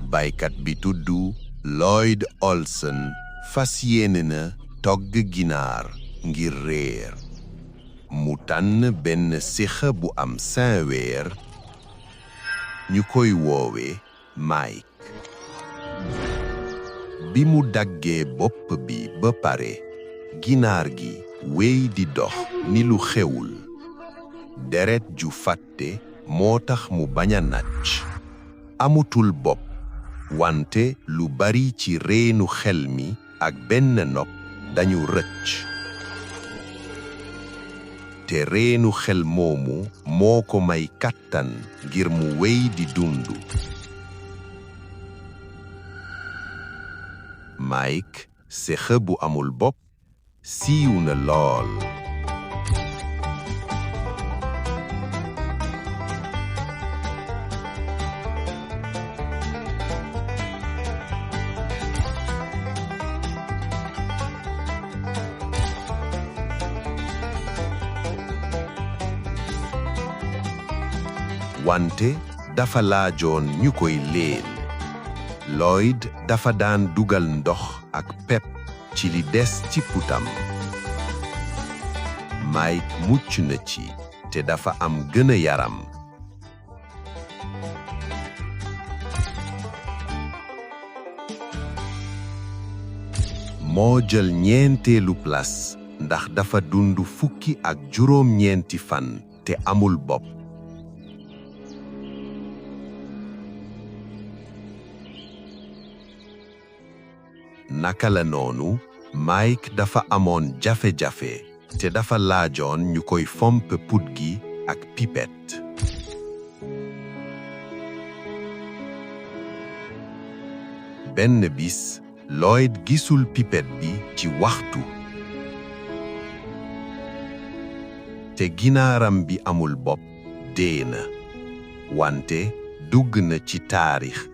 baykat bi tuddu Lloyd Olsen fas yéene na togg ginaar ngir reer. mu tànn benn sixa bu am 5 weer ñu koy woowe Mike. bi mu daggee bopp bi ba pare ginaar gi wéy di dox ni lu xewul. deret ju fàtte moo tax mu bañ a nàcc. amutul bopp wante lu bari ci reenu xel mi ak benn nopp dañu rëcc. te reenu xel moomu moo ko may kàttan ngir mu wéy di dundu. Mike sixa bu amul bopp siiw na lool. wante dafa laajoon ñu koy leel. Lloyd dafa daan dugal ndox ak pepp ci li des ci putam. Mike mucc na ci te dafa am gën a yaram. moo jël ñeenteelu place ndax dafa dundu fukki ak juróom-ñeenti fan te amul bopp. naka la noonu Mike dafa amoon jafe-jafe te dafa laajoon ñu koy fomp put gi ak pipette. benn bis Lloyd gisul pipette bi ci waxtu. te ginaaram bi amul bopp dee na wante dugg na ci taarix